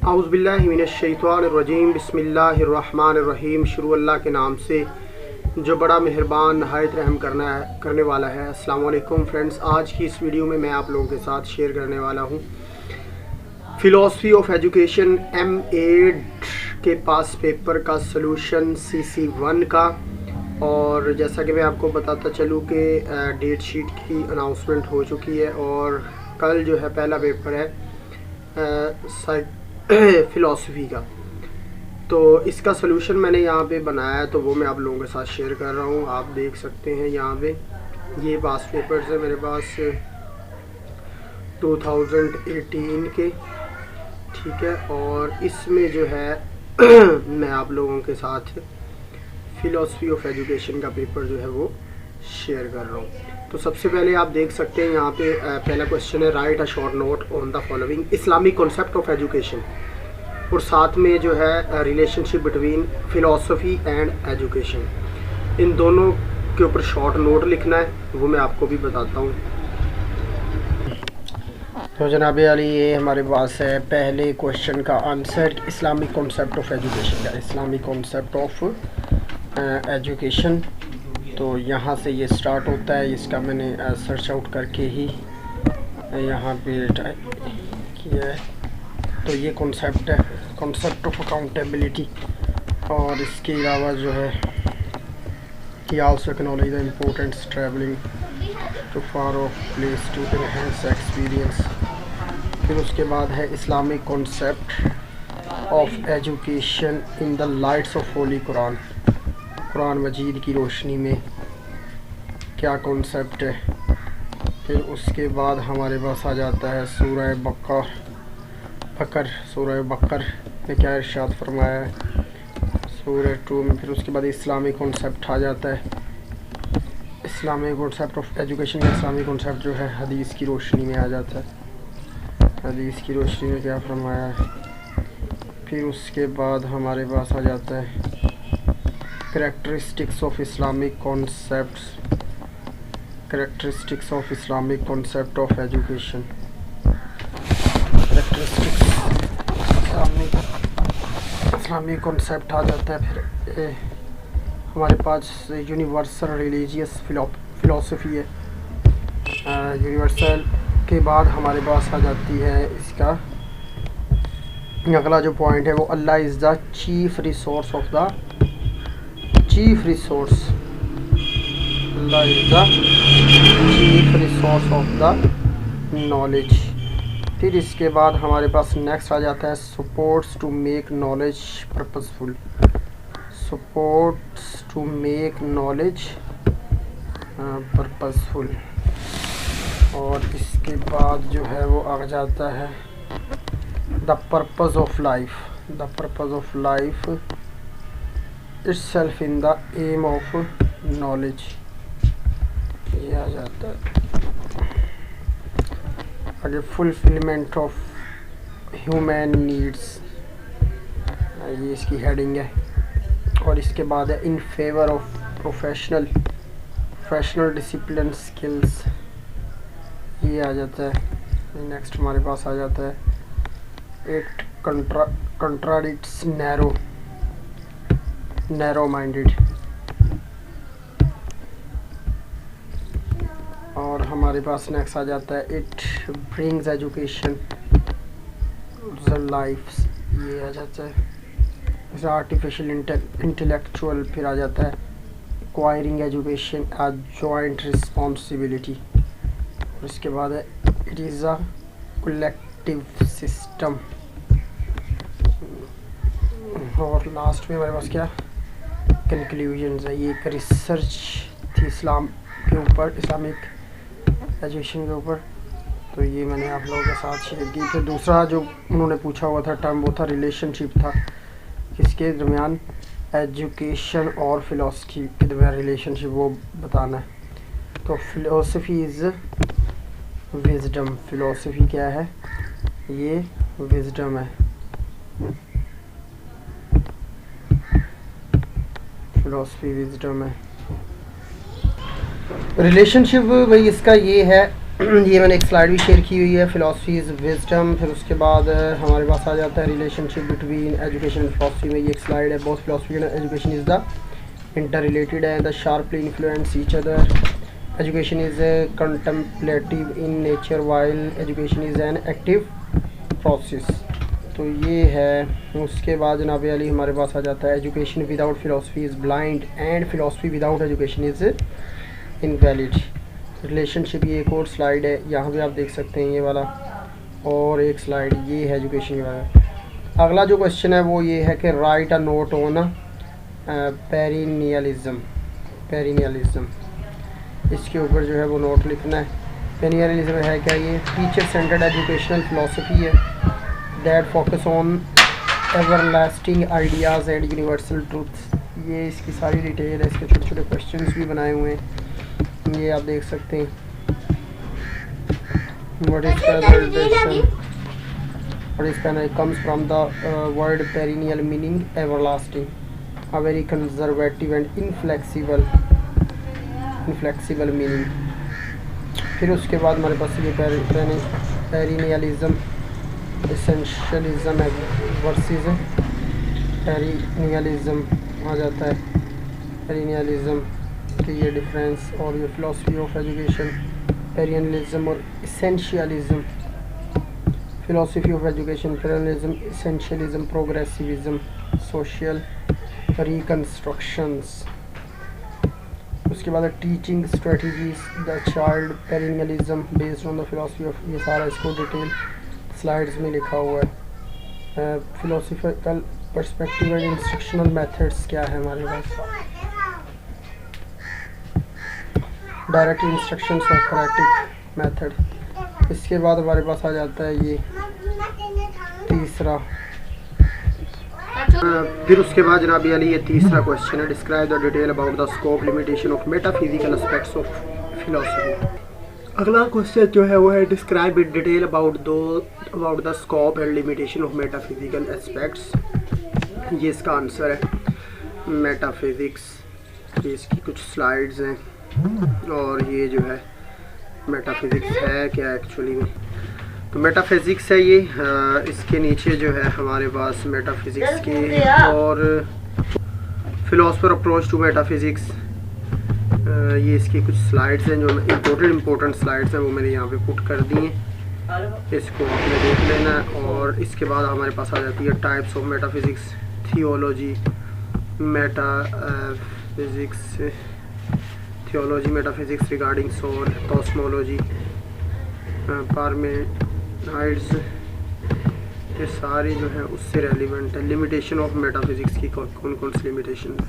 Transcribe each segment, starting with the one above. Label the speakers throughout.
Speaker 1: औज़ुबिल्लाहिमिनश्शैतानिर्रजीम बिस्मिल्लाहिर्रहमानिर्रहीम। शुरू अल्लाह के नाम से जो बड़ा मेहरबान नहायत रहम करने वाला है। अस्सलाम वालेकुम फ्रेंड्स, आज की इस वीडियो में मैं आप लोगों के साथ शेयर करने वाला हूँ फ़िलॉसफी ऑफ एजुकेशन M.Ed के पास पेपर का सलूशन CC1 का। और जैसा कि मैं आपको बताता चलूँ कि डेट शीट की अनाउंसमेंट हो चुकी है और कल जो है पहला पेपर है फ़िलॉसफी का। तो इसका सलूशन मैंने यहाँ पे बनाया है, तो वो मैं आप लोगों के साथ शेयर कर रहा हूँ। आप देख सकते हैं यहाँ पे ये पास पेपर्स है मेरे पास 2018 के, ठीक है। और इसमें जो है मैं आप लोगों के साथ फ़िलॉसफी ऑफ एजुकेशन का पेपर जो है वो शेयर कर रहा हूँ। तो सबसे पहले आप देख सकते हैं यहाँ पे पहला क्वेश्चन है, write a short note on the following Islamic concept of education. और साथ में जो है relationship between philosophy and education, इन दोनों के ऊपर शॉर्ट नोट लिखना है, वो मैं आपको भी बताता हूँ। तो जनाब अली, ये हमारे पास है पहले क्वेश्चन का answer, Islamic concept of education का, इस्लामिक कॉन्सेप्ट ऑफ एजुकेशन। तो यहाँ से ये स्टार्ट होता है, इसका मैंने सर्च आउट करके ही यहाँ पे टाइप किया है। तो ये कॉन्सेप्ट है, कॉन्सेप्ट ऑफ अकाउंटेबिलिटी। और इसके अलावा जो है he also acknowledge the importance traveling to far off place to enhance experience। फिर उसके बाद है Islamic concept of education in the lights of holy Quran, कुरान मजीद की रोशनी में क्या कॉन्सेप्ट है। फिर उसके बाद हमारे पास आ जाता है सूरह बकर, सूरह बकर में क्या इरशाद फरमाया है, सूरह 2 में। फिर उसके बाद इस्लामिक कॉन्सेप्ट आ जाता है, इस्लामिक कॉन्सेप्ट ऑफ एजुकेशन का इस्लामिक कॉन्सेप्ट जो है हदीस की रोशनी में आ जाता है, हदीस की रोशनी में क्या फरमाया है। फिर उसके बाद हमारे पास आ जाता है characteristics of Islamic concepts, characteristics of Islamic concept of education, characteristics Islamic concept आ जाता है। फिर हमारे पास यूनिवर्सल रिलीजियस फ़िलॉसफी है। यूनिवर्सल के बाद हमारे पास आ जाती है इसका अगला जो पॉइंट है वो Allah is the chief resource of the chief resource, Allah is the chief resource of the knowledge. फिर इसके बाद हमारे पास नेक्स्ट आ जाता है supports to make knowledge purposeful, supports to make knowledge purposeful. और इसके बाद जो है वो आ जाता है the purpose of life, the purpose of life itself in the aim of knowledge, ये आ जाता है। आगे फुलफिलमेंट ऑफ ह्यूमन नीड्स, ये इसकी हेडिंग है। और इसके बाद है in favour of professional discipline skills, ये आ जाता है। नेक्स्ट हमारे पास आ जाता है इट कंट्राडिक्ट्स नैरो माइंडेड। और हमारे पास नेक्स्ट आ जाता है it brings education the life, ये आ जाता है। आर्टिफिशियल इंटेलेक्चुअल फिर आ जाता है acquiring education as joint responsibility. और इसके बाद है it is a collective system. और लास्ट में हमारे पास क्या कंक्लूजन्स है, ये एक रिसर्च थी इस्लाम के ऊपर, इस्लामिक एजुकेशन के ऊपर। तो ये मैंने आप लोगों के साथ शेयर की। फिर दूसरा जो उन्होंने पूछा हुआ था टर्म, वो था रिलेशनशिप था, किसके दरमियान, एजुकेशन और फिलॉसफी के दरमियान रिलेशनशिप, वो बताना है। तो फिलॉसफी इज़ विजडम, फिलॉसफी क्या है, ये विजडम है, फिलॉसफी विजडम है। रिलेशनशिप भाई इसका ये है ये मैंने एक स्लाइड भी शेयर की हुई है, फ़िलासफ़ी इज़ विज़डम। फिर उसके बाद हमारे पास आ जाता है relationship between education and philosophy में। ये एक स्लाइड है, both philosophy and education is the interrelated है, the sharply influence each other. Education is contemplative in nature while education is an active process. तो ये है। उसके बाद जनाब अली हमारे पास आ जाता है education without philosophy is blind and philosophy without education is invalid. Relationship, ये एक और स्लाइड है, यहाँ भी आप देख सकते हैं ये वाला। और एक स्लाइड ये है एजुकेशन के बारे में। अगला जो क्वेश्चन है वो ये है कि right a note on perennialism. Perennialism, इसके ऊपर जो है वो नोट लिखना है। पेरिनियलिज्म है क्या? ये टीचर सेंटर्ड एजुकेशनल फिलोसफी है that focus on everlasting ideas and universal truths. ये इसकी सारी डिटेल है, इसके छोटे छोटे क्वेश्चंस भी बनाए हुए हैं, ये आप देख सकते हैं। What is perennial? What is perennial? It comes from the word perennial, meaning everlasting. A very conservative and inflexible meaning. फिर उसके बाद हमारे पास ये पेरिनियलिज्म, एसेंशियलिज्म वर्सेस पेरिनियलिज्म आ जाता है। पेरिनियलिज्म कि ये डिफरेंस और ये फ़िलासफ़ी ऑफ एजुकेशन, पेरिनियलिज्म और essentialism. Philosophy of education, perennialism, essentialism, progressivism, social reconstructions. उसके बाद teaching strategies the child, perennialism based on the philosophy of, ये सारा इसको डिटेल स्लाइड्स में लिखा हुआ है। Philosophical perspective and instructional methods क्या है हमारे पास? Direct instruction Socratic method. इसके बाद हमारे पास आ जाता है ये तीसरा। फिर उसके बाद जनाब अली ये तीसरा क्वेश्चन है, describe the detail about the scope limitation of metaphysical aspects of philosophy. अगला क्वेश्चन जो है वो है describe in detail about the scope and limitation of metaphysical aspects. ये इसका आंसर है मेटाफिजिक्स। ये इसकी कुछ स्लाइड्स हैं और ये जो है मेटाफिज़िक्स है क्या एक्चुअली में। तो मेटाफिज़िक्स है ये। इसके नीचे जो है हमारे पास मेटाफिज़िक्स की और फिलोसफर अप्रोच टू मेटाफिज़िक्स, ये इसकी कुछ स्लाइड्स हैं जो इम्पोर्टेंट स्लाइड्स हैं, वो मैंने यहाँ पे पुट कर दी हैं, इसको आपने देख लेना है। और इसके बाद हमारे पास आ जाती है types of metaphysics, theology, metaphysics, theology, metaphysics regarding soul, cosmology, Parmenides, ये सारी जो है उससे रेलिवेंट है। लिमिटेशन ऑफ मेटाफिज़िक्स की कौन कौन सी लिमिटेशन है।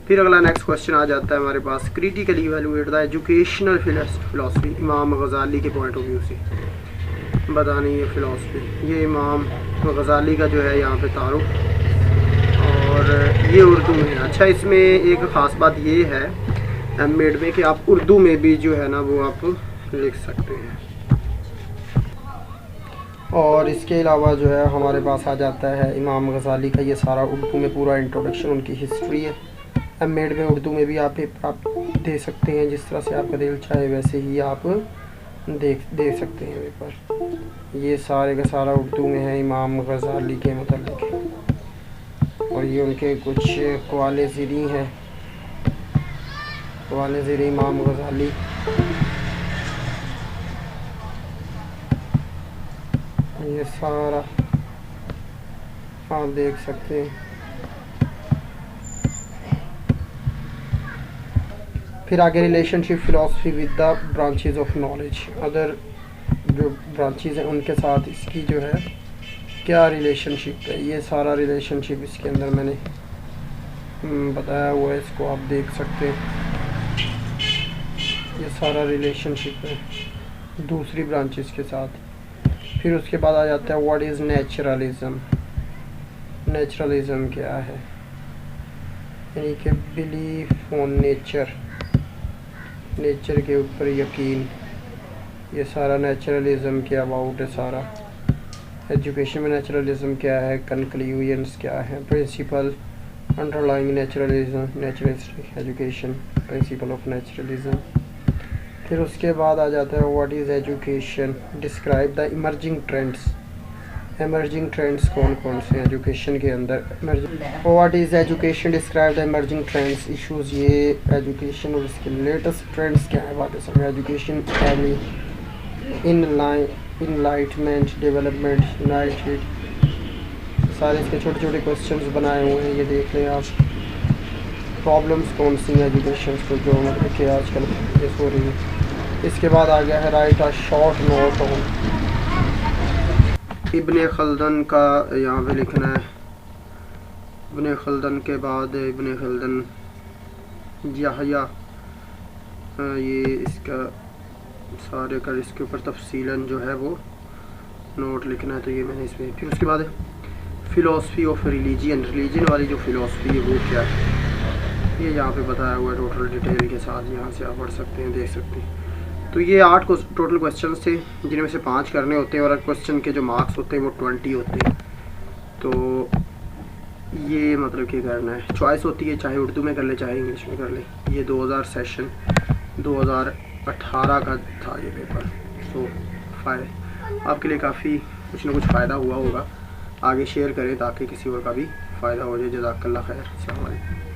Speaker 1: फिर अगला नेक्स्ट क्वेश्चन आ जाता है हमारे पास, critically evaluate the educational philosophy Imam Ghazali के पॉइंट ऑफ व्यू से बतानी है फ़िलासफ़ी। ये इमाम गज़ाली का जो है यहाँ पे तारुफ, और ये उर्दू में है। अच्छा, इसमें एक ख़ास बात ये है एमएड में कि आप उर्दू में भी जो है ना वो आप लिख सकते हैं। और इसके अलावा जो है हमारे पास आ जाता है इमाम गज़ाली का ये सारा उर्दू में पूरा इंट्रोडक्शन, उनकी हिस्ट्री है। एमएड में उर्दू में भी आप दे सकते हैं, जिस तरह से आपका दिल चाहे वैसे ही आप दे सकते हैं पेपर। ये सारे का सारा उर्दू में है इमाम गज़ाली के मतलब। और ये उनके कुछ क़वाले ज़िरी हैं, क़वाले ज़िरी इमाम गज़ाली। ये सारा आप देख सकते हैं। फिर आगे relationship philosophy with the branches of knowledge, other जो ब्रांचेस हैं उनके साथ इसकी जो है क्या रिलेशनशिप है। ये सारा रिलेशनशिप इसके अंदर मैंने बताया हुआ है, इसको आप देख सकते हैं। ये सारा रिलेशनशिप है दूसरी ब्रांचेस के साथ। फिर उसके बाद आ जाता है व्हाट इज़ नेचुरलिज़म। नेचुरलिज़म क्या है, यानी कि बिलीफ ऑन नेचर, नेचर के ऊपर यकीन। ये सारा नेचुरलिज़म के अबाउट है सारा। एजुकेशन में नेचुरलिज़म क्या है, कंक्लूजन्स क्या है, principle underlying naturalism, naturalistic education, principle of naturalism. फिर उसके बाद आ जाता है what is education, describe the emerging trends. Emerging trends कौन कौन से हैं एजुकेशन के अंदर? What is education, describe the emerging trends issues. ये एजुकेशन और इसके लेटेस्ट ट्रेंड्स क्या है बात समझ। एजुकेशन पहले इनलाइटमेंट, डेवलपमेंट, यूनाइटेड, सारे इसके छोटे छोटे क्वेश्चंस बनाए हुए हैं, ये देख लें आप। प्रॉब्लम्स कौन सी हैं एजुकेशन को जो मतलब कि आजकल फेस हो रही है। इसके बाद आ गया है write a short note on Ibn Khaldun का, यहाँ पे लिखना है इब्ने खल्दन के बाद इब्ने खल्दन याहया, ये इसका सारे का इसके ऊपर तफसीलन जो है वो नोट लिखना है, तो ये मैंने इसमें। फिर उसके बाद फ़िलोसफी ऑफ रिलीजन, रिलीजन वाली जो फ़िलोसफी है वो क्या है, ये यहाँ पे बताया हुआ है टोटल डिटेल के साथ। यहाँ से आप पढ़ सकते हैं, देख सकते हैं। तो ये 8 टोटल क्वेश्चन थे, जिनमें से 5 करने होते हैं और क्वेश्चन के जो मार्क्स होते हैं वो 20 होते हैं। तो ये मतलब कि करना है, चॉइस होती है, चाहे उर्दू में कर ले चाहे इंग्लिश में कर ले। ये 2000 सेशन 2018 का था ये पेपर। तो आपके लिए काफ़ी कुछ ना कुछ फ़ायदा हुआ होगा। आगे शेयर करें ताकि किसी और का भी फ़ायदा हो जाए। जज़ाकल्लाह खैर। अस्सलाम वालेकुम।